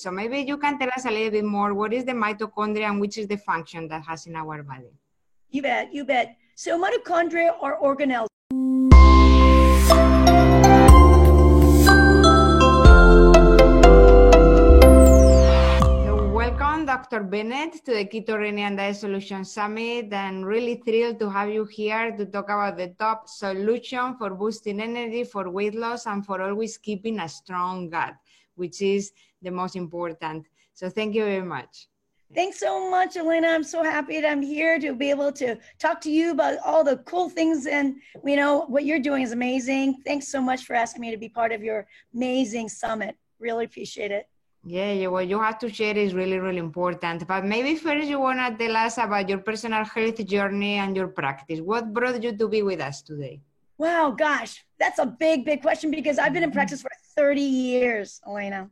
So maybe you can tell us a little bit more, what is the mitochondria and which is the function that has in our body? You bet, you bet. So mitochondria are organelles. Welcome, Dr. Bennett, to the Keto-Rennian Diet Solution Summit. I'm really thrilled to have you here to talk about the top solution for boosting energy, for weight loss, and for always keeping a strong gut, which is the most important. So thank you very much. Thanks so much, Elena. I'm so happy that I'm here to be able to talk to you about all the cool things, and you know what you're doing is amazing. Thanks so much for asking me to be part of your amazing summit. Really appreciate it. Yeah, what you have to share is really, really important. But maybe first you want to tell us about your personal health journey and your practice. What brought you to be with us today? Wow, gosh, that's a big, big question because I've been in practice for 30 years, Elena.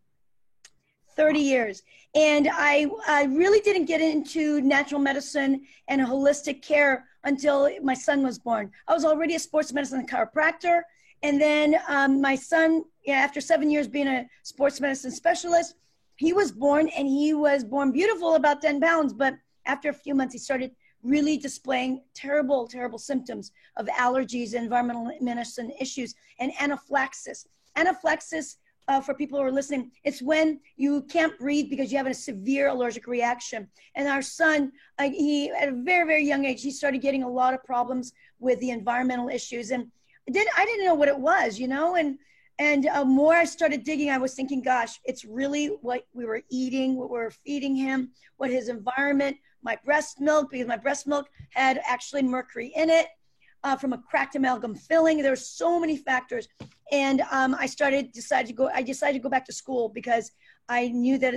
30 years. And I really didn't get into natural medicine and holistic care until my son was born. I was already a sports medicine chiropractor. And then my son, after 7 years being a sports medicine specialist, he was born, and he was born beautiful, about 10 pounds. But after a few months, he started really displaying terrible, terrible symptoms of allergies, environmental medicine issues, and anaphylaxis. Anaphylaxis, for people who are listening, it's when you can't breathe because you have a severe allergic reaction. And our son, he at a very, very young age, he started getting a lot of problems with the environmental issues. And I didn't know what it was, you know, and more I started digging, I was thinking, gosh, it's really what we were eating, what we were feeding him, what his environment, my breast milk, because my breast milk had actually mercury in it, from a cracked amalgam filling. There were so many factors. And I decided to go back to school because I knew that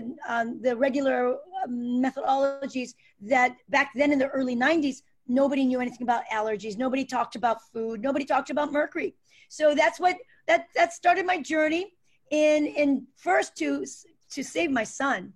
the regular methodologies that back then in the early 90s, nobody knew anything about allergies. Nobody talked about food. Nobody talked about mercury. So that started my journey in first to save my son.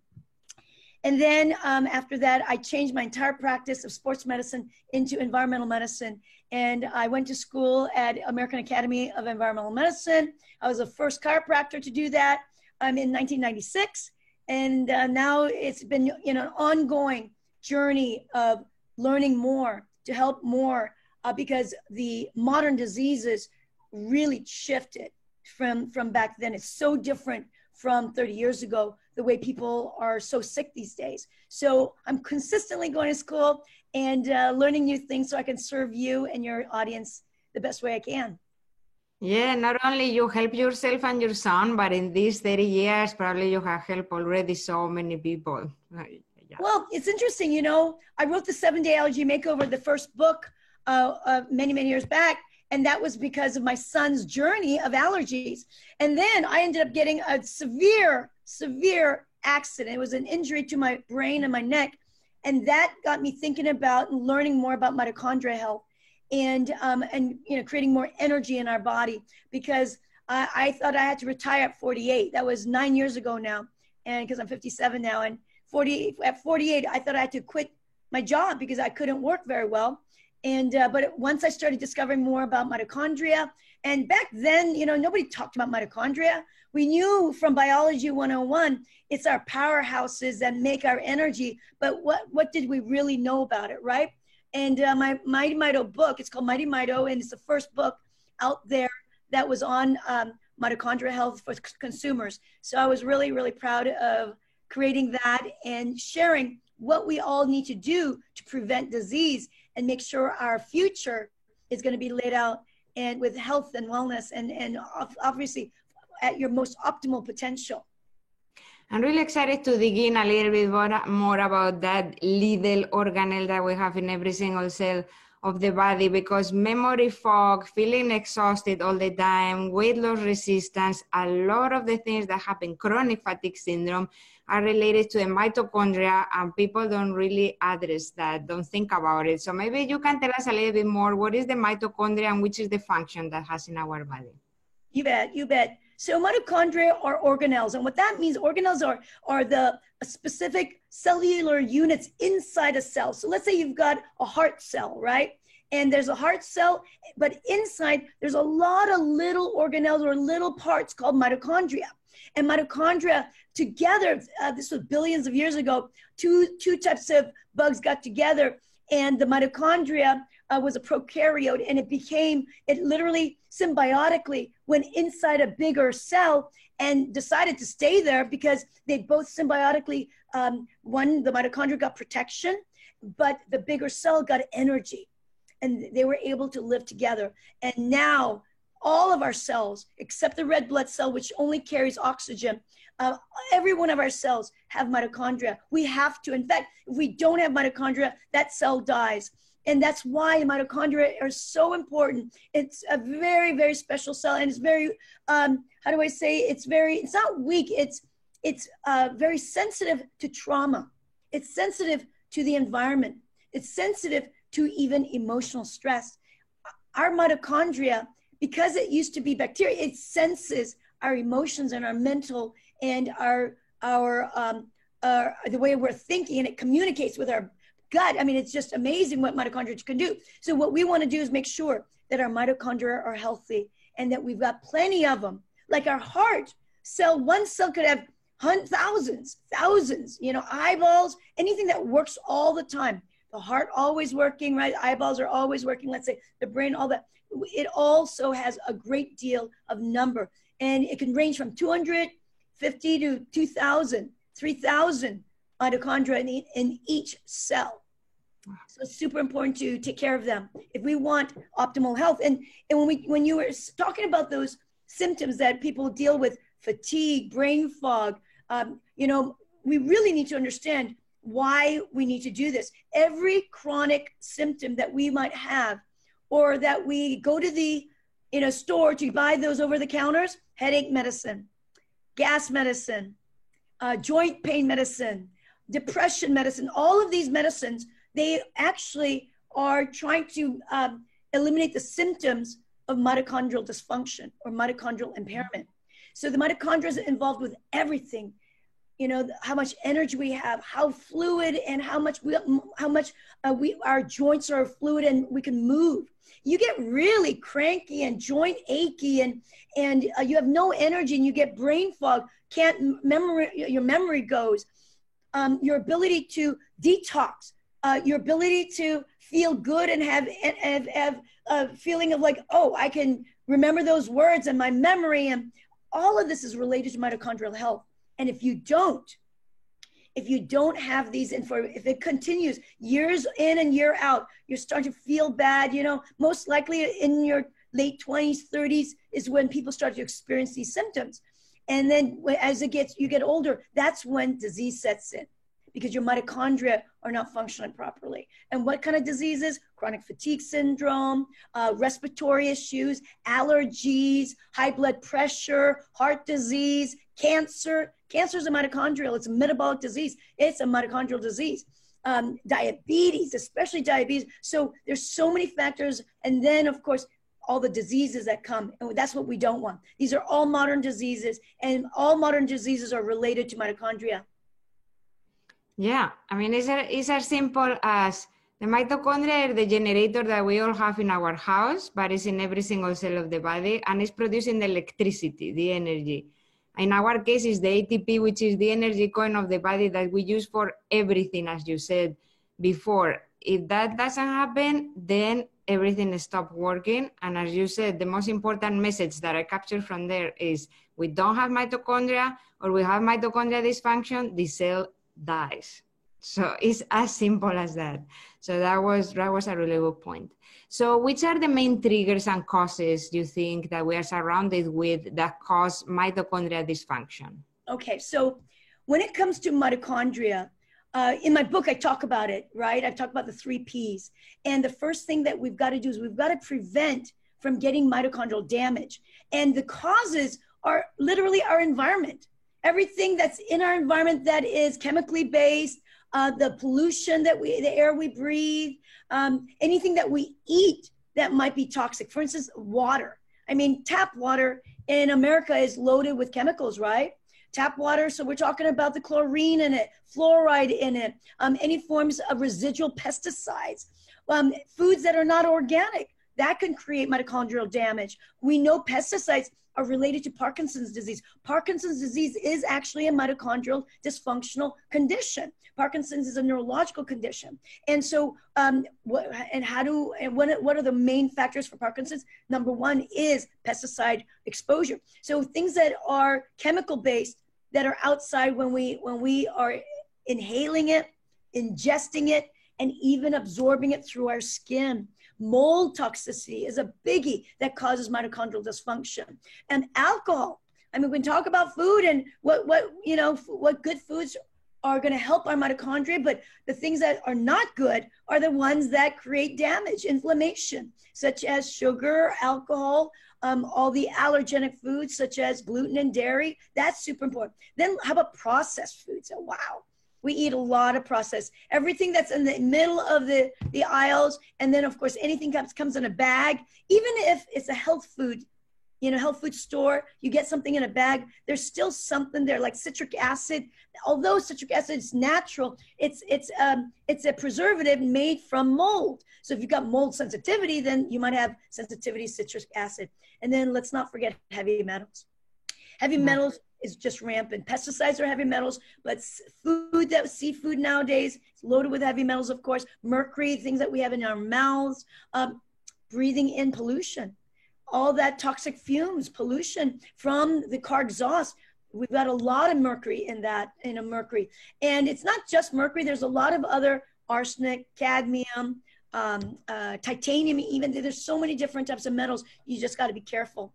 And then after that, I changed my entire practice of sports medicine into environmental medicine. And I went to school at American Academy of Environmental Medicine. I was the first chiropractor to do that in 1996. And now it's been an ongoing journey of learning more to help more because the modern diseases really shifted from back then. It's so different from 30 years ago, the way people are so sick these days. So I'm consistently going to school and learning new things so I can serve you and your audience the best way I can. Yeah, not only you help yourself and your son, but in these 30 years, probably you have helped already so many people. Yeah. Well, it's interesting, you know, I wrote the 7-Day Allergy Makeover, the first book many, many years back. And that was because of my son's journey of allergies. And then I ended up getting a severe, severe accident. It was an injury to my brain and my neck. And that got me thinking about and learning more about mitochondria health and creating more energy in our body, because I thought I had to retire at 48. That was 9 years ago now. And because I'm 57 now, and at 48, I thought I had to quit my job because I couldn't work very well. And but once I started discovering more about mitochondria, and back then, you know, nobody talked about mitochondria. We knew from Biology 101, it's our powerhouses that make our energy. But what did we really know about it, right? And my Mighty Mito book, it's called Mighty Mito, and it's the first book out there that was on mitochondria health for consumers. So I was really, really proud of creating that and sharing what we all need to do to prevent disease and make sure our future is going to be laid out and with health and wellness and obviously at your most optimal potential. I'm really excited to dig in a little bit more about that little organelle that we have in every single cell of the body, because memory fog, feeling exhausted all the time, weight loss resistance, a lot of the things that happen, chronic fatigue syndrome, are related to the mitochondria, and people don't really address that, don't think about it. So maybe you can tell us a little bit more, what is the mitochondria and which is the function that has in our body? You bet, you bet. So mitochondria are organelles, and what that means, organelles are the specific cellular units inside a cell. So let's say you've got a heart cell, right? And there's a heart cell, but inside there's a lot of little organelles or little parts called mitochondria. And mitochondria together, this was billions of years ago, two types of bugs got together, and the mitochondria was a prokaryote, and it literally symbiotically went inside a bigger cell and decided to stay there because they both symbiotically, the mitochondria got protection, but the bigger cell got energy, and they were able to live together. And now all of our cells, except the red blood cell, which only carries oxygen, every one of our cells have mitochondria. We have to. In fact, if we don't have mitochondria, that cell dies. And that's why mitochondria are so important. It's a very, very special cell, and it's very, it's not weak, it's very sensitive to trauma. It's sensitive to the environment. It's sensitive to even emotional stress. Our mitochondria, because it used to be bacteria, it senses our emotions and our mental and the way we're thinking, and it communicates with our gut. I mean, it's just amazing what mitochondria can do. So what we want to do is make sure that our mitochondria are healthy and that we've got plenty of them. Like our heart cell, one cell could have thousands, eyeballs, anything that works all the time. The heart always working, right? Eyeballs are always working. Let's say the brain, all that. It also has a great deal of number, and it can range from 250 to 2,000, 3,000 mitochondria in each cell. So it's super important to take care of them if we want optimal health. And when you were talking about those symptoms that people deal with, fatigue, brain fog, we really need to understand why we need to do this. Every chronic symptom that we might have, or that we go to the store to buy those over the counters, headache medicine, gas medicine, joint pain medicine, depression medicine, all of these medicines, they actually are trying to eliminate the symptoms of mitochondrial dysfunction or mitochondrial impairment. So the mitochondria is involved with everything. How much energy we have, how fluid, and how much our joints are fluid and we can move. You get really cranky and joint achy, and you have no energy, and you get brain fog. Your memory goes. Your ability to detox, your ability to feel good and have a feeling of like, oh, I can remember those words and my memory, and all of this is related to mitochondrial health. And if you don't have these, and if it continues years in and year out, you're starting to feel bad, most likely in your late 20s, 30s is when people start to experience these symptoms. And then as you get older, that's when disease sets in, because your mitochondria are not functioning properly. And what kind of diseases? Chronic fatigue syndrome, respiratory issues, allergies, high blood pressure, heart disease, cancer. Cancer is a mitochondrial, it's a metabolic disease. It's a mitochondrial disease. Diabetes, especially diabetes. So there's so many factors. And then of course, all the diseases that come, and that's what we don't want. These are all modern diseases, and all modern diseases are related to mitochondria. Yeah, I mean, it's as simple as the mitochondria is the generator that we all have in our house, but it's in every single cell of the body, and it's producing the electricity, the energy. In our case, it's the ATP, which is the energy coin of the body that we use for everything, as you said before. If that doesn't happen, then everything stops working. And as you said, the most important message that I captured from there is we don't have mitochondria, or we have mitochondria dysfunction, the cell dies. So it's as simple as that. So that was a really good point. So which are the main triggers and causes you think that we are surrounded with that cause mitochondria dysfunction? Okay, so when it comes to mitochondria, in my book, I talk about it, right? I talk about the 3 Ps. And the first thing that we've got to do is we've got to prevent from getting mitochondrial damage. And the causes are literally our environment. Everything that's in our environment that is chemically based, the pollution the air we breathe, anything that we eat that might be toxic. For instance, water. I mean, tap water in America is loaded with chemicals, right? Tap water, so we're talking about the chlorine in it, fluoride in it, any forms of residual pesticides, foods that are not organic. that can create mitochondrial damage. We know pesticides are related to Parkinson's disease. Parkinson's disease is actually a mitochondrial dysfunctional condition. Parkinson's is a neurological condition. And so, what are the main factors for Parkinson's? Number one is pesticide exposure. So things that are chemical based, that are outside when we are inhaling it, ingesting it, and even absorbing it through our skin. Mold toxicity is a biggie that causes mitochondrial dysfunction. And alcohol. I mean, we can talk about food and what good foods are going to help our mitochondria, but the things that are not good are the ones that create damage, inflammation, such as sugar, alcohol, all the allergenic foods such as gluten and dairy. That's super important. Then how about processed foods? Oh, wow. We eat a lot of processed. Everything that's in the middle of the aisles, and then of course anything comes in a bag. Even if it's a health food, health food store, you get something in a bag, there's still something there like citric acid. Although citric acid is natural, it's a preservative made from mold. So if you've got mold sensitivity, then you might have sensitivity to citric acid. And then let's not forget heavy metals. Heavy metals is just rampant. Pesticides are heavy metals, but seafood nowadays is loaded with heavy metals, of course. Mercury, things that we have in our mouths, breathing in pollution, all that toxic fumes, pollution from the car exhaust. We've got a lot of mercury in mercury. And it's not just mercury. There's a lot of other arsenic, cadmium, titanium, even. There's so many different types of metals. You just got to be careful.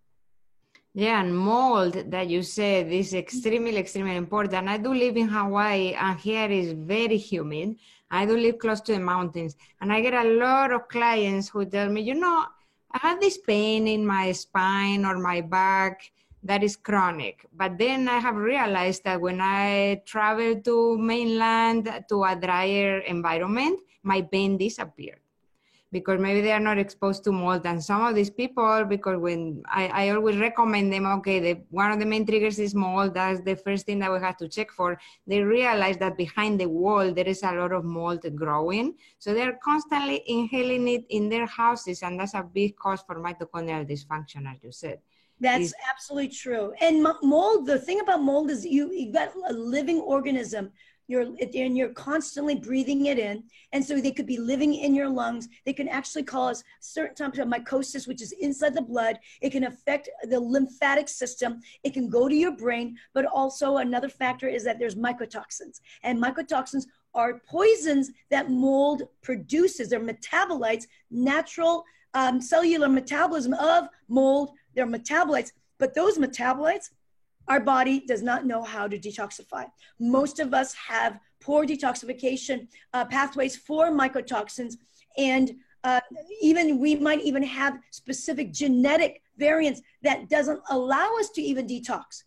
Yeah, and mold that you said is extremely, extremely important. I do live in Hawaii, and here is very humid. I do live close to the mountains, and I get a lot of clients who tell me, I have this pain in my spine or my back that is chronic. But then I have realized that when I travel to mainland to a drier environment, my pain disappeared, because maybe they are not exposed to mold. And some of these people, because when I always recommend them, okay, one of the main triggers is mold, that's the first thing that we have to check for. They realize that behind the wall, there is a lot of mold growing. So they're constantly inhaling it in their houses, and that's a big cause for mitochondrial dysfunction, as you said. That's absolutely true. And mold, the thing about mold is you've got a living organism. You're constantly breathing it in. And so they could be living in your lungs. They can actually cause certain types of mycosis, which is inside the blood. It can affect the lymphatic system. It can go to your brain. But also another factor is that there's mycotoxins. And mycotoxins are poisons that mold produces. They're metabolites, natural cellular metabolism of mold. They're metabolites. But those metabolites, our body does not know how to detoxify. Most of us have poor detoxification pathways for mycotoxins, and we might even have specific genetic variants that doesn't allow us to even detox.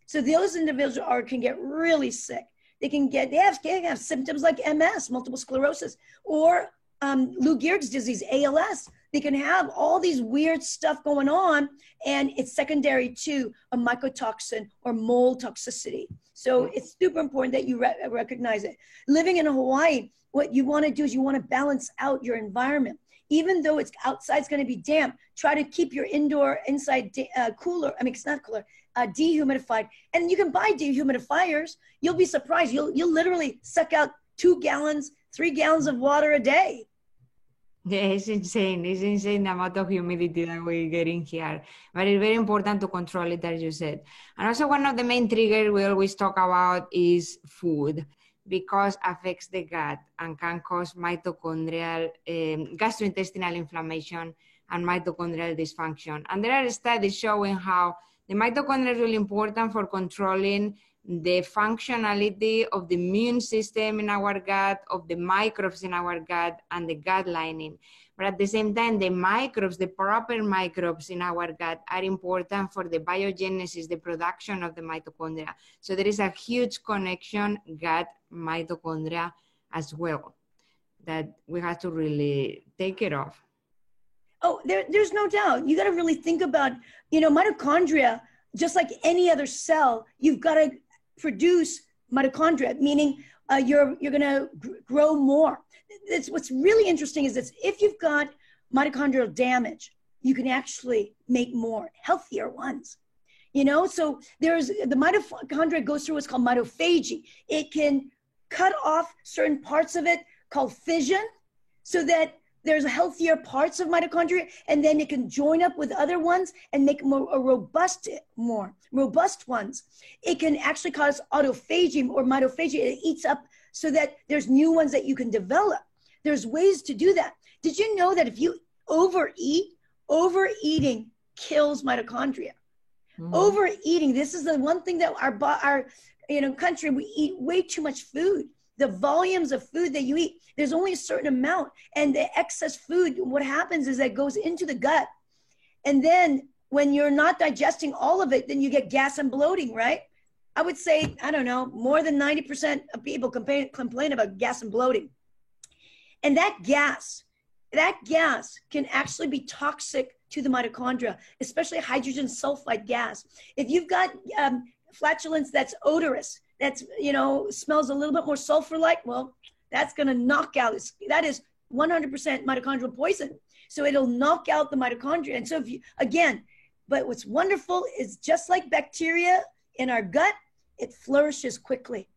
So those individuals can get really sick. They have symptoms like MS, multiple sclerosis, or Lou Gehrig's disease, ALS. They can have all these weird stuff going on, and it's secondary to a mycotoxin or mold toxicity. So it's super important that you recognize it. Living in Hawaii, what you want to do is you want to balance out your environment. Even though it's outside's going to be damp, try to keep your inside cooler. I mean, it's not cooler, dehumidified. And you can buy dehumidifiers. You'll be surprised. You'll literally suck out 2 gallons, 3 gallons of water a day. Yeah, it's insane. It's insane the amount of humidity that we get in here. But it's very important to control it, as you said. And also one of the main triggers we always talk about is food, because affects the gut and can cause mitochondrial, gastrointestinal inflammation and mitochondrial dysfunction. And there are studies showing how the mitochondria is really important for controlling the functionality of the immune system in our gut, of the microbes in our gut, and the gut lining. But at the same time, the microbes, the proper microbes in our gut are important for the biogenesis, the production of the mitochondria. So there is a huge connection, gut, mitochondria as well, that we have to really take care of. Oh, there's no doubt. You got to really think about, mitochondria, just like any other cell, you've got to produce mitochondria, meaning you're going to grow more. What's really interesting is that if you've got mitochondrial damage, you can actually make more healthier ones. So there's the mitochondria goes through what's called mitophagy. It can cut off certain parts of it called fission so that there's healthier parts of mitochondria, and then it can join up with other ones and make more robust ones. It can actually cause autophagy or mitophagy. It eats up so that there's new ones that you can develop. There's ways to do that. Did you know that if you overeating kills mitochondria? Mm-hmm. Overeating, this is the one thing that our country, we eat way too much food. The volumes of food that you eat, there's only a certain amount, and the excess food, what happens is that it goes into the gut. And then when you're not digesting all of it, then you get gas and bloating, right? I would say, I don't know, more than 90% of people complain about gas and bloating. And that gas can actually be toxic to the mitochondria, especially hydrogen sulfide gas. If you've got flatulence that's odorous, that's, smells a little bit more sulfur-like, well, that's going to knock out, that is 100% mitochondrial poison. So it'll knock out the mitochondria. And so but what's wonderful is just like bacteria in our gut, it flourishes quickly.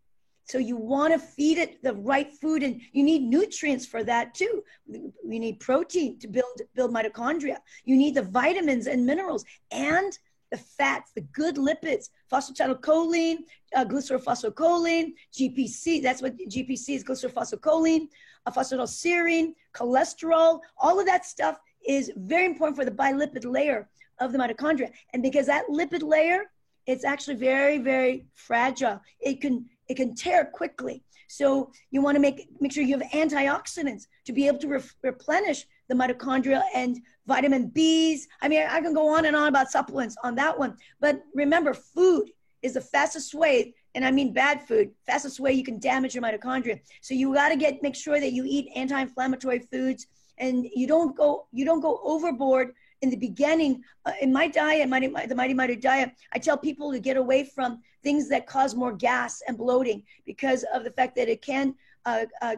So you want to feed it the right food, and you need nutrients for that too. You need protein to build mitochondria. You need the vitamins and minerals and the fats, the good lipids, phosphatidylcholine, glycerylphosphocholene, GPC. That's what GPC is, glycerylphosphocholene, phosphatidylserine, cholesterol. All of that stuff is very important for the bilipid layer of the mitochondria. And because that lipid layer, it's actually very, very fragile. It can tear quickly. So you want to make sure you have antioxidants to be able to replenish the mitochondria and vitamin Bs. I mean, I can go on and on about supplements on that one. But remember, food is the fastest way, and I mean bad food, fastest way you can damage your mitochondria. So you got to make sure that you eat anti-inflammatory foods, and you don't go overboard. In the beginning, in my diet, the Mighty Miter diet, I tell people to get away from things that cause more gas and bloating because of the fact that it can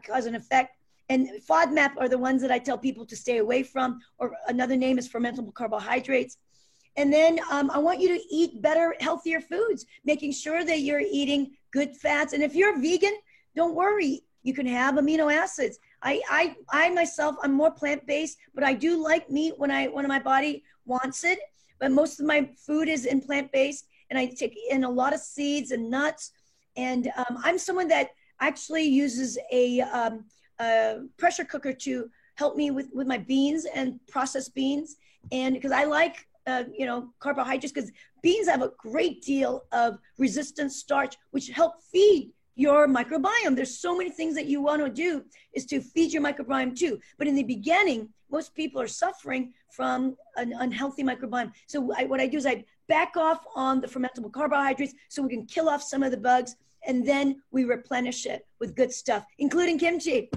cause an effect. And FODMAP are the ones that I tell people to stay away from, or another name is fermentable carbohydrates. And then I want you to eat better, healthier foods, making sure that you're eating good fats. And if you're vegan, don't worry. You can have amino acids. I myself, I'm more plant-based, but I do like meat when my body wants it. But most of my food is in plant-based, and I take in a lot of seeds and nuts. And I'm someone that actually uses a pressure cooker to help me with my beans and processed beans. And because I like, carbohydrates, because beans have a great deal of resistant starch, which help feed your microbiome. There's so many things that you want to do is to feed your microbiome too. But in the beginning, most people are suffering from an unhealthy microbiome. So what I do is I back off on the fermentable carbohydrates so we can kill off some of the bugs, and then we replenish it with good stuff, including kimchi.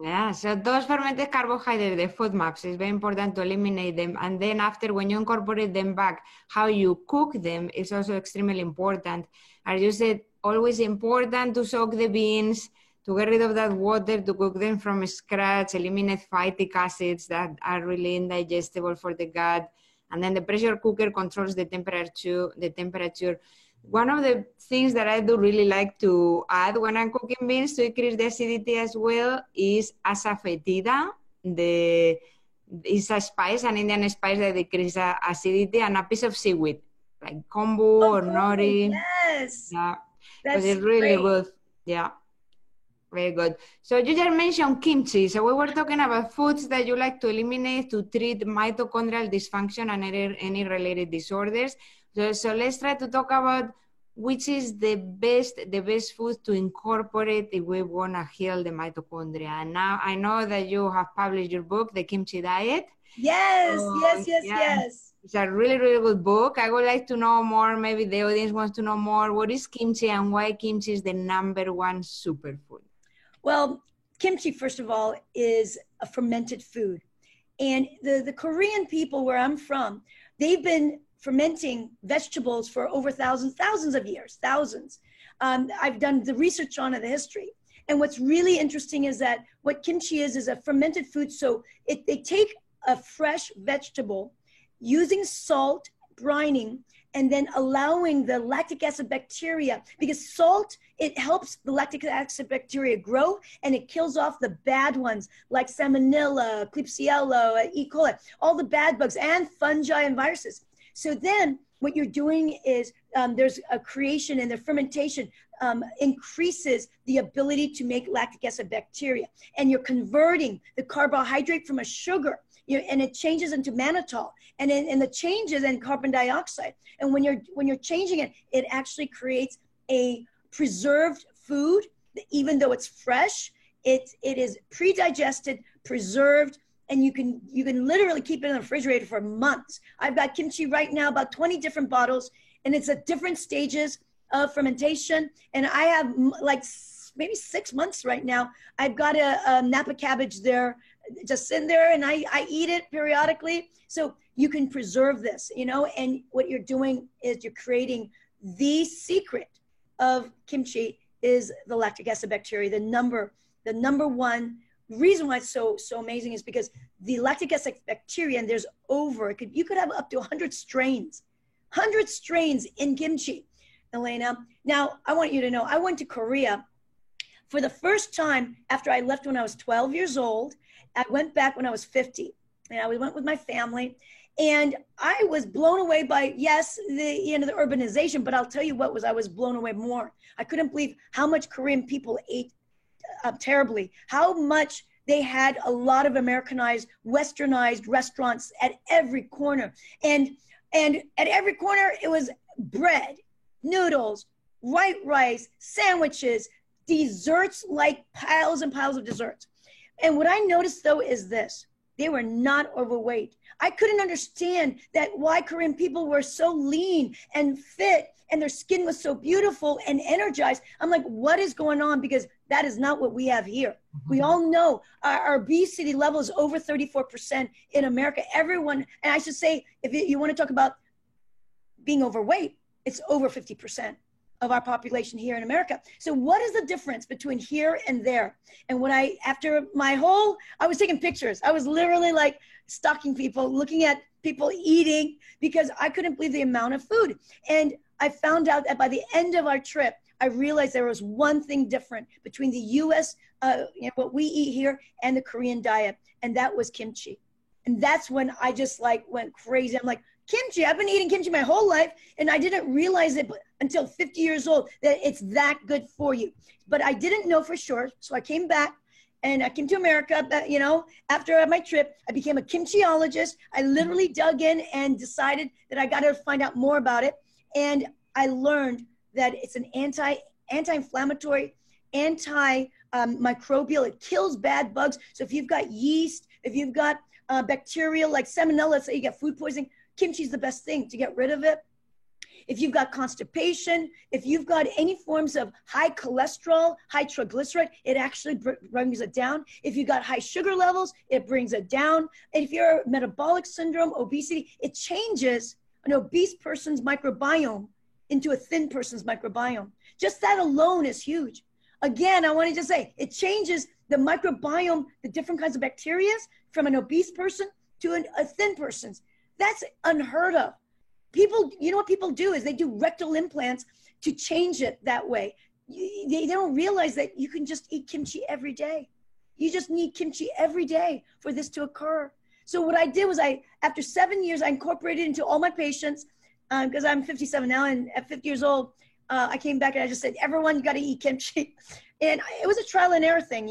Yeah, so those fermented carbohydrates, the FODMAPs, it's very important to eliminate them. And then after, when you incorporate them back, how you cook them is also extremely important. As you said, always important to soak the beans, to get rid of that water, to cook them from scratch, eliminate phytic acids that are really indigestible for the gut. And then the pressure cooker controls the temperature. One of the things that I do really like to add when I'm cooking beans to increase the acidity as well is asafoetida. It's a spice, an Indian spice that decreases acidity, and a piece of seaweed, like kombu or nori. Yes. Yeah. That's really good. Yeah. Very good. So you just mentioned kimchi. So we were talking about foods that you like to eliminate to treat mitochondrial dysfunction and any related disorders. So let's try to talk about which is the best food to incorporate if we want to heal the mitochondria. And now I know that you have published your book, The Kimchi Diet. Yes. It's a really, really good book. I would like to know more. Maybe the audience wants to know more. What is kimchi and why kimchi is the #1 superfood? Well, kimchi, first of all, is a fermented food. And the Korean people where I'm from, they've been fermenting vegetables for over thousands of years, thousands. I've done the research on it, the history. And what's really interesting is that what kimchi is a fermented food. So they take a fresh vegetable, using salt, brining, and then allowing the lactic acid bacteria, because salt, it helps the lactic acid bacteria grow and it kills off the bad ones like Salmonella, Klebsiella, E. coli, all the bad bugs and fungi and viruses. So then what you're doing is there's a creation, and the fermentation increases the ability to make lactic acid bacteria. And you're converting the carbohydrate from a sugar, and it changes into mannitol, and the changes in carbon dioxide. And when you're changing it, it actually creates a preserved food, even though it's fresh. It is pre-digested, preserved, and you can literally keep it in the refrigerator for months. I've got kimchi right now, about 20 different bottles, and it's at different stages of fermentation. And I have like maybe 6 months right now. I've got a Napa cabbage there, just sitting there, and I eat it periodically. So you can preserve this, and what you're doing is you're creating the secret of kimchi is the lactic acid bacteria. The number one reason why it's so amazing is because the lactic acid bacteria, and there's you could have up to 100 strains in kimchi, Elena. Now, I want you to know, I went to Korea for the first time after I left when I was 12 years old. I went back when I was 50, and we went with my family, and I was blown away by, yes, the urbanization, but I'll tell you what I was blown away more. I couldn't believe how much Korean people ate terribly, how much they had a lot of Americanized, westernized restaurants at every corner. And at every corner, it was bread, noodles, white rice, sandwiches, desserts, like piles and piles of desserts. And what I noticed, though, is this: they were not overweight. I couldn't understand why Korean people were so lean and fit, and their skin was so beautiful and energized. I'm like, what is going on? Because that is not what we have here. We all know our obesity level is over 34% in America. Everyone, and I should say, if you want to talk about being overweight, it's over 50% of our population here in America. So what is the difference between here and there? And when I was taking pictures. I was literally like stalking people, looking at people eating, because I couldn't believe the amount of food. And I found out that by the end of our trip, I realized there was one thing different between the US, what we eat here, and the Korean diet, and that was kimchi. And that's when I just went crazy. I'm like, kimchi, I've been eating kimchi my whole life, and I didn't realize it until 50 years old that it's that good for you. But I didn't know for sure, so I came back, and I came to America, after my trip. I became a kimchiologist. I literally dug in and decided that I got to find out more about it, and I learned that it's an anti-inflammatory, anti-microbial. It kills bad bugs. So if you've got yeast, if you've got bacteria like Salmonella, let's say you get food poisoning, kimchi is the best thing to get rid of it. If you've got constipation, if you've got any forms of high cholesterol, high triglyceride, it actually brings it down. If you've got high sugar levels, it brings it down. And if you're metabolic syndrome, obesity, it changes an obese person's microbiome into a thin person's microbiome. Just that alone is huge. Again, I wanted to say, it changes the microbiome, the different kinds of bacteria from an obese person to a thin person's. That's unheard of. People, what people do is they do rectal implants to change it that way. They don't realize that you can just eat kimchi every day. You just need kimchi every day for this to occur. So what I did was after 7 years, I incorporated it into all my patients, because I'm 57 now, and at 50 years old, I came back and I just said, everyone, you got to eat kimchi. And it was a trial and error thing,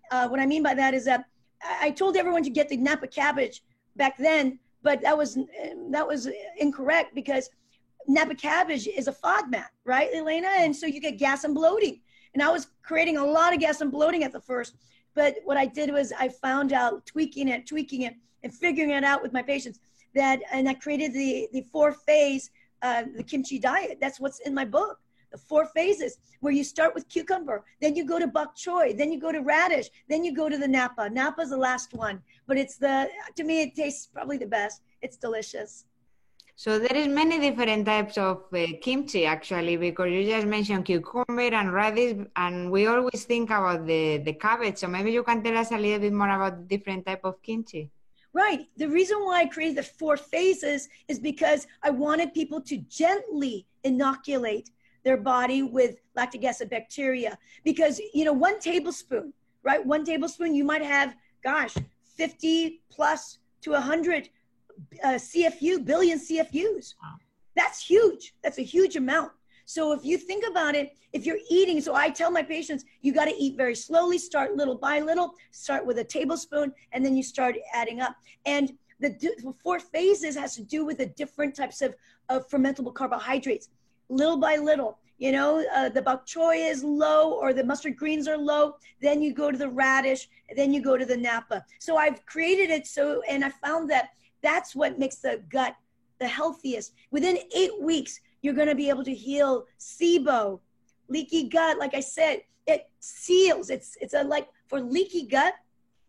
What I mean by that is that I told everyone to get the Napa cabbage back then, but that was incorrect, because Napa cabbage is a FODMAP, right, Elena? And so you get gas and bloating. And I was creating a lot of gas and bloating at the first. But what I did was I found out, tweaking it, and figuring it out with my patients, and I created the 4-phase, the kimchi diet. That's what's in my book. The 4 phases, where you start with cucumber, then you go to bok choy, then you go to radish, then you go to the Napa. Napa's the last one, but to me, it tastes probably the best. It's delicious. So there is many different types of kimchi, actually, because you just mentioned cucumber and radish, and we always think about the cabbage. So maybe you can tell us a little bit more about the different type of kimchi. Right. The reason why I created the 4 phases is because I wanted people to gently inoculate their body with lactic acid bacteria. Because, you know, 1 tablespoon, right? 1 tablespoon, you might have, gosh, 50 plus to 100 billion CFUs. Wow. That's huge. That's a huge amount. So if you think about it, if you're eating, so I tell my patients, you got to eat very slowly, start little by little, start with a tablespoon, and then you start adding up. And the 4 phases has to do with the different types of fermentable carbohydrates, little by little. You know, the bok choy is low or the mustard greens are low. Then you go to the radish, and then you go to the napa. So I've created it so, and I found that that's what makes the gut the healthiest. Within 8 weeks, you're going to be able to heal SIBO, leaky gut. Like I said, it seals. It's a, like, for leaky gut,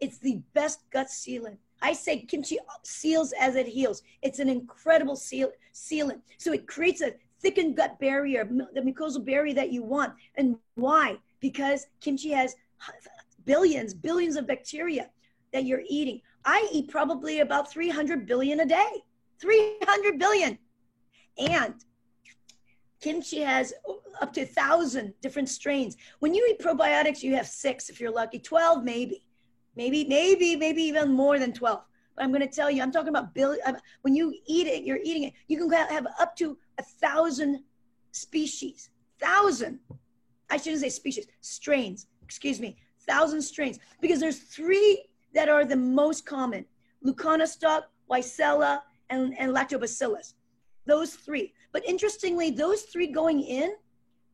it's the best gut sealant. I say kimchi seals as it heals. It's an incredible sealant. So it creates a thickened gut barrier, the mucosal barrier that you want. And why? Because kimchi has billions of bacteria that you're eating. I eat probably about 300 billion a day. 300 billion. And kimchi has up to 1,000 different strains. When you eat probiotics, you have 6 if you're lucky, 12 maybe even more than 12. But I'm going to tell you, I'm talking about when you eat it, you're eating it. You can have up to 1,000 species. 1,000. I shouldn't say species, strains. Excuse me, 1,000 strains. Because there's 3 that are the most common: Leucana stock, Weissella, and Lactobacillus. Those 3. But interestingly, those 3 going in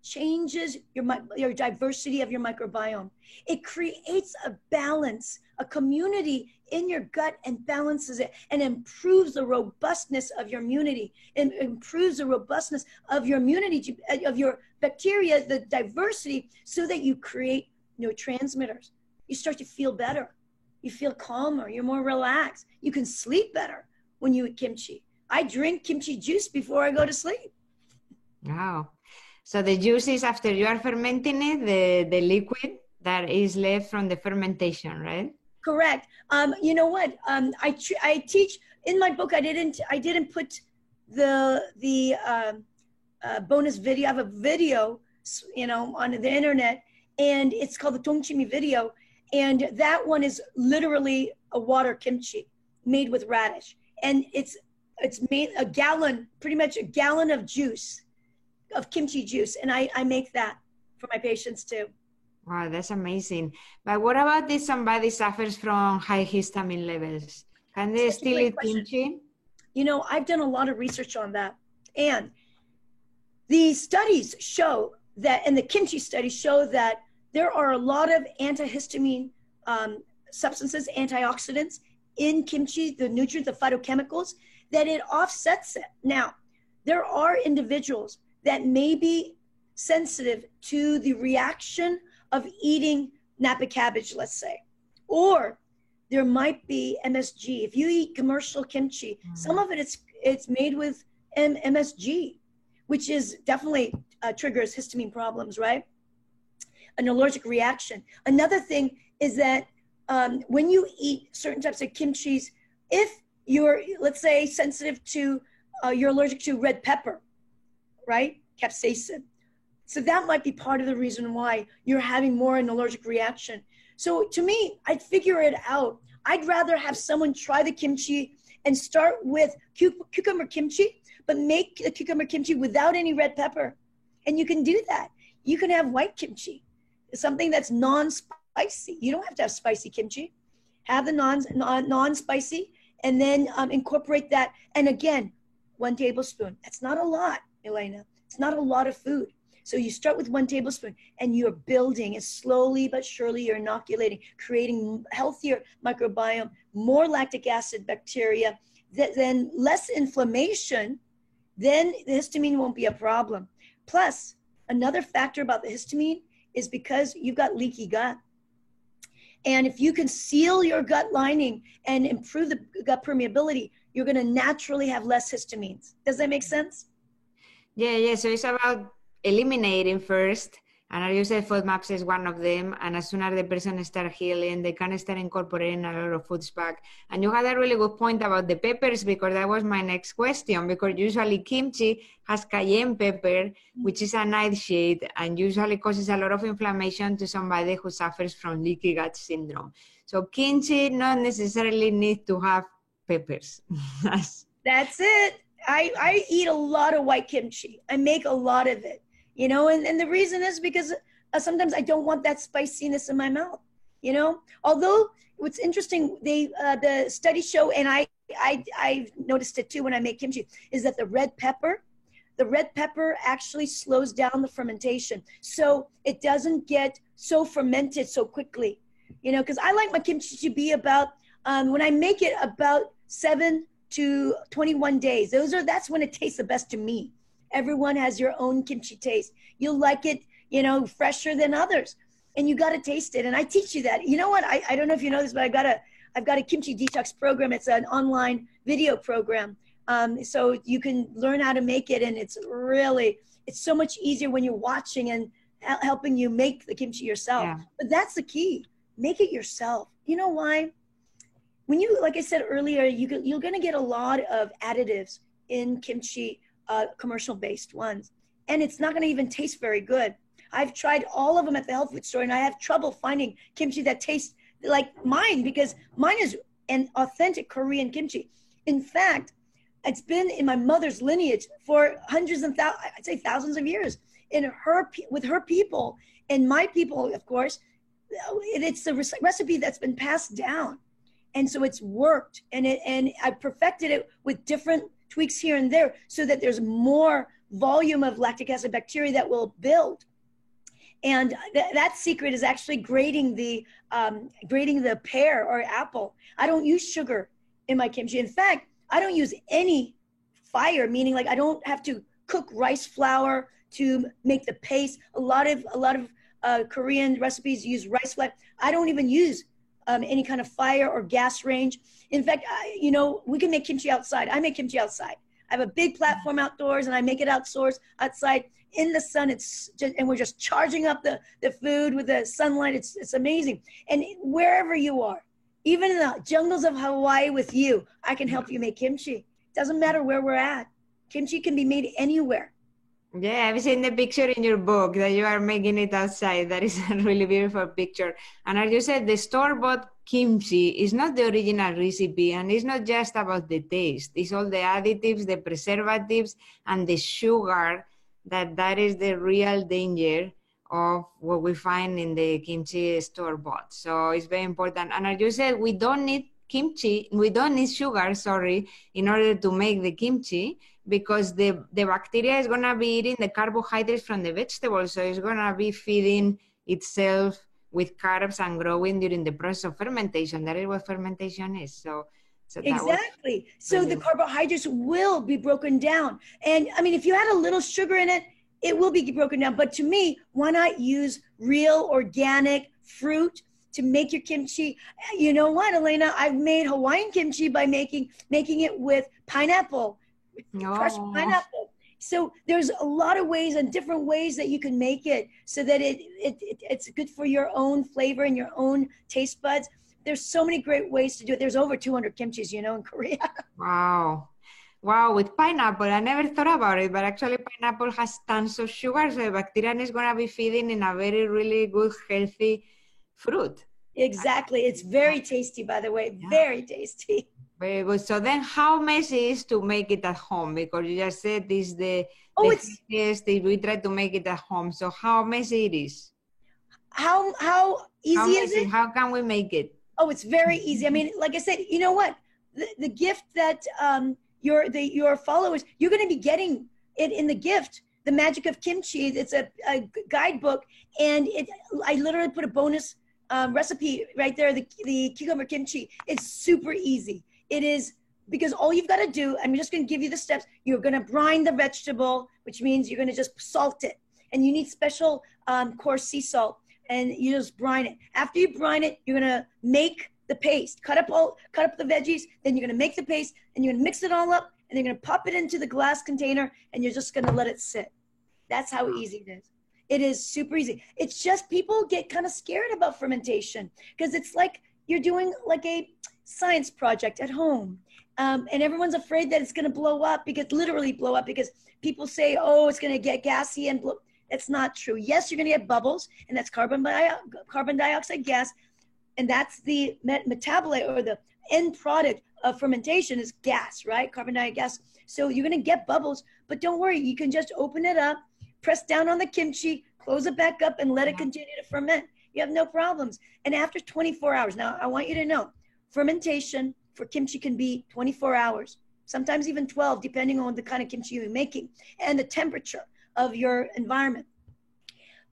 changes your diversity of your microbiome. It creates a balance, a community in your gut, and balances it and improves the robustness of your immunity, and improves the robustness of your immunity, of your bacteria, the diversity, so that you create neurotransmitters. You start to feel better. You feel calmer. You're more relaxed. You can sleep better when you eat kimchi. I drink kimchi juice before I go to sleep. Wow. So the juice is after you are fermenting it, the liquid that is left from the fermentation, right? Correct. You know what? I teach in my book. I didn't put the bonus video. I have a video, on the internet, and it's called the Tongchimi video, and that one is literally a water kimchi made with radish, and it's made pretty much a gallon of juice, of kimchi juice. And I make that for my patients too. Wow, that's amazing. But what about if somebody suffers from high histamine levels? Can they still eat kimchi? I've done a lot of research on that. And the studies show that, and the kimchi studies show that there are a lot of antihistamine substances, antioxidants in kimchi, the nutrients, the phytochemicals, that it offsets it. Now, there are individuals that may be sensitive to the reaction of eating Napa cabbage, let's say, or there might be MSG. If you eat commercial kimchi, some of it it's made with MSG, which is definitely triggers histamine problems, right? An allergic reaction. Another thing is that when you eat certain types of kimchis, if you're, let's say, sensitive to, you're allergic to red pepper, right? Capsaicin. So that might be part of the reason why you're having more an allergic reaction. So to me, I'd figure it out. I'd rather have someone try the kimchi and start with cucumber kimchi, but make the cucumber kimchi without any red pepper. And you can do that. You can have white kimchi, something that's non-spicy. You don't have to have spicy kimchi. Have the non-spicy, and then incorporate that. And again, 1 tablespoon. That's not a lot, Elena. It's not a lot of food. So you start with 1 tablespoon, and you're building, and slowly but surely you're inoculating, creating healthier microbiome, more lactic acid bacteria, then less inflammation, then the histamine won't be a problem. Plus, another factor about the histamine is because you've got leaky gut. And if you can seal your gut lining and improve the gut permeability, you're going to naturally have less histamines. Does that make sense? Yeah. So it's about eliminating first And as you said, FODMAPs is one of them. And as soon as the person starts healing, they can start incorporating a lot of foods back. And you had a really good point about the peppers, because that was my next question. Because usually kimchi has cayenne pepper, which is a nightshade, and usually causes a lot of inflammation to somebody who suffers from leaky gut syndrome. So kimchi not necessarily need to have peppers. That's it. I eat a lot of white kimchi. I make a lot of it, you know, and the reason is because sometimes I don't want that spiciness in my mouth, you know. Although what's interesting, the studies show, and I noticed it too when I make kimchi, is that the red pepper actually slows down the fermentation, so it doesn't get so fermented so quickly, you know. Because I like my kimchi to be about when I make it about 7 to 21 days. That's when it tastes the best to me. Everyone has your own kimchi taste. You'll like it, you know, fresher than others, and you got to taste it. And I teach you that. You know what? I don't know if you know this, but I've got a kimchi detox program. It's an online video program. So you can learn how to make it, and it's so much easier when you're watching and helping you make the kimchi yourself. Yeah. But that's the key. Make it yourself. You know why? When you, like I said earlier, you're going to get a lot of additives in kimchi, commercial-based ones, and it's not going to even taste very good. I've tried all of them at the health food store, and I have trouble finding kimchi that tastes like mine, because mine is an authentic Korean kimchi. In fact, it's been in my mother's lineage for hundreds and I'd say thousands of years. With her people and my people, of course, it's a recipe that's been passed down. And so it's worked, and I perfected it with different tweaks here and there so that there's more volume of lactic acid bacteria that will build. And that secret is actually grating the pear or apple. I don't use sugar in my kimchi. In fact, I don't use any fire, meaning like I don't have to cook rice flour to make the paste. A lot of Korean recipes use rice flour. I don't even use any kind of fire or gas range. In fact, you know, we can make kimchi outside. I make kimchi outside. I have a big platform outdoors, and I make it outside in the sun. And we're just charging up the food with the sunlight. It's amazing. And wherever you are, even in the jungles of Hawaii with you, I can help you make kimchi. Doesn't matter where we're at. Kimchi can be made anywhere. Yeah, I've seen the picture in your book that you are making it outside. That is a really beautiful picture. And as you said, the store-bought kimchi is not the original recipe, and it's not just about the taste. It's all the additives, the preservatives, and the sugar that is the real danger of what we find in the kimchi store-bought. So it's very important. And as you said, we don't need sugar, in order to make the kimchi, because the bacteria is going to be eating the carbohydrates from the vegetables. So it's going to be feeding itself with carbs and growing during the process of fermentation. That is what fermentation is. So exactly. So the carbohydrates will be broken down. And I mean, if you had a little sugar in it, it will be broken down. But to me, why not use real organic fruit to make your kimchi? You know what, Elena? I've made Hawaiian kimchi by making it with pineapple. Crushed pineapple. So there's a lot of ways and different ways that you can make it so that it's good for your own flavor and your own taste buds. There's so many great ways to do it. There's over 200 kimchis, you know, in Korea. Wow, with pineapple, I never thought about it, but actually pineapple has tons of sugar, so the bacteria is going to be feeding in a very, really good, healthy fruit. Exactly. It's very tasty, by the way. Yeah. Very tasty. Very good. So then how messy is to make it at home? Because you just said this is the easiest we try to make it at home. So how messy it is? How easy is it? How can we make it? Oh, it's very easy. I mean, like I said, you know what? The gift that your followers, you're going to be getting it in the gift. The Magic of Kimchi. It's a guidebook, and I literally put a bonus recipe right there, the cucumber kimchi. It's super easy. It is, because all you've got to do, I'm just going to give you the steps. You're going to brine the vegetable, which means you're going to just salt it. And you need special coarse sea salt, and you just brine it. After you brine it, you're going to make the paste. Cut up the veggies, then you're going to make the paste, and you're going to mix it all up, and you're going to pop it into the glass container, and you're just going to let it sit. That's how easy it is. It is super easy. It's just people get kind of scared about fermentation because it's like you're doing like a science project at home. And everyone's afraid that it's going to blow up, because literally blow up, because people say, oh, it's going to get gassy and blow. It's not true. Yes, you're going to get bubbles, and that's carbon dioxide gas. And that's the metabolite, or the end product of fermentation is gas, right? Carbon dioxide gas. So you're going to get bubbles, but don't worry. You can just open it up, press down on the kimchi, close it back up, and let it continue to ferment. You have no problems. And after 24 hours, now I want you to know, fermentation for kimchi can be 24 hours, sometimes even 12, depending on the kind of kimchi you're making and the temperature of your environment.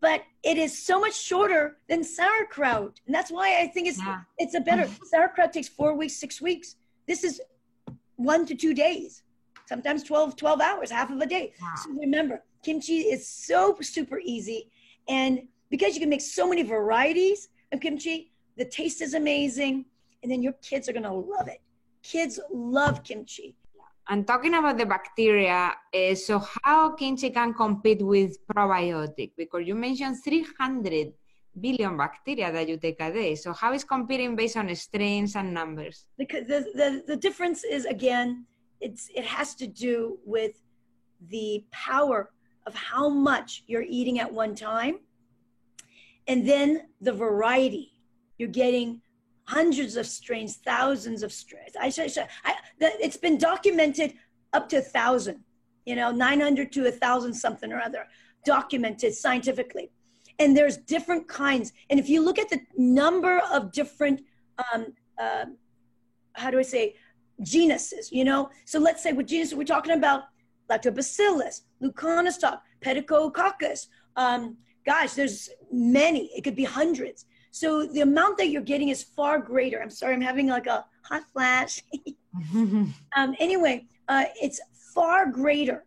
But it is so much shorter than sauerkraut. And that's why I think it's a better, sauerkraut takes 4 weeks, 6 weeks. This is 1 to 2 days, sometimes 12 hours, half of a day. Wow. So remember, kimchi is so super easy. And because you can make so many varieties of kimchi, the taste is amazing. And then your kids are going to love it. Kids love kimchi. And talking about the bacteria, so how kimchi can compete with probiotic? Because you mentioned 300 billion bacteria that you take a day. So how is competing based on strains and numbers? Because the difference is, again, it has to do with the power of how much you're eating at one time. And then the variety. You're getting hundreds of strains, thousands of strains. It's been documented up to 1,000, 900 to 1,000 something or other, documented scientifically. And there's different kinds. And if you look at the number of different, genuses, so let's say what genus we're talking about: Lactobacillus, Leuconostoc, Pedicococcus. There's many. It could be hundreds. So the amount that you're getting is far greater. I'm sorry, I'm having like a hot flash. It's far greater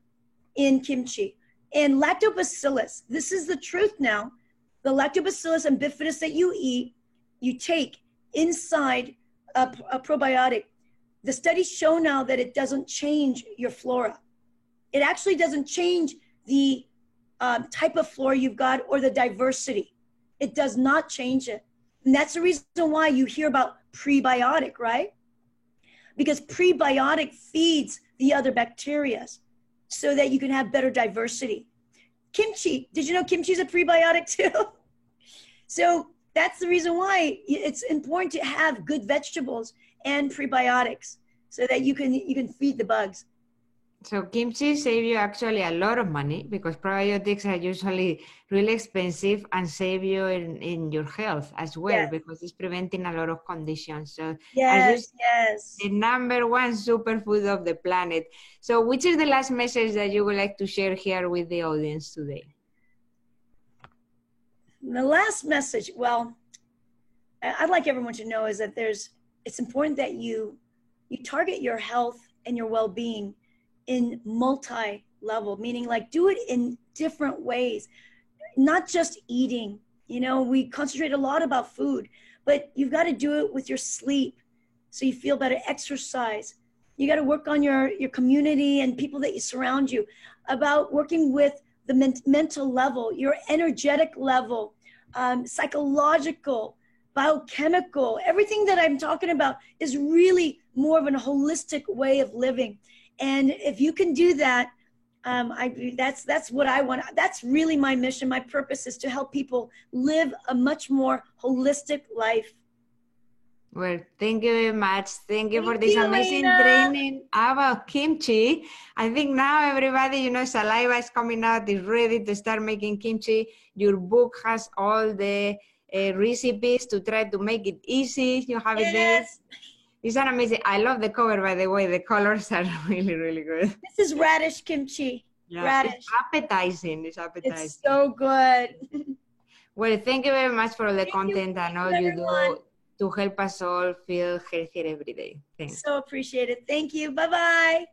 in kimchi. And lactobacillus, this is the truth now. The lactobacillus and bifidus that you eat, you take inside a probiotic. The studies show now that it doesn't change your flora. It actually doesn't change the type of flora you've got or the diversity. It does not change it. And that's the reason why you hear about prebiotic, right? Because prebiotic feeds the other bacteria so that you can have better diversity. Kimchi, did you know kimchi is a prebiotic too? So that's the reason why it's important to have good vegetables and prebiotics so that you can feed the bugs. So kimchi saves you actually a lot of money, because probiotics are usually really expensive, and save you in your health as well, because it's preventing a lot of conditions. So yes, the number one superfood of the planet. So which is the last message that you would like to share here with the audience today? The last message, well, I'd like everyone to know is that it's important that you target your health and your well-being in multi-level, meaning like do it in different ways, not just eating. We concentrate a lot about food, but you've got to do it with your sleep so you feel better. Exercise. You got to work on your community and people that you surround you, about working with the mental level, your energetic level, psychological, biochemical. Everything that I'm talking about is really more of a holistic way of living. And if you can do that, that's what I want. That's really my mission. My purpose is to help people live a much more holistic life. Well, thank you very much. Thank you for this amazing training about kimchi. I think now everybody, saliva is coming out, is ready to start making kimchi. Your book has all the recipes to try to make it easy. You have it there. It's an amazing. I love the cover, by the way. The colors are really, really good. This is radish kimchi. Yeah, radish. It's appetizing. It's so good. Well, thank you very much for all the content and all you do to help us all feel healthier every day. Thanks. So appreciate it. Thank you. Bye-bye.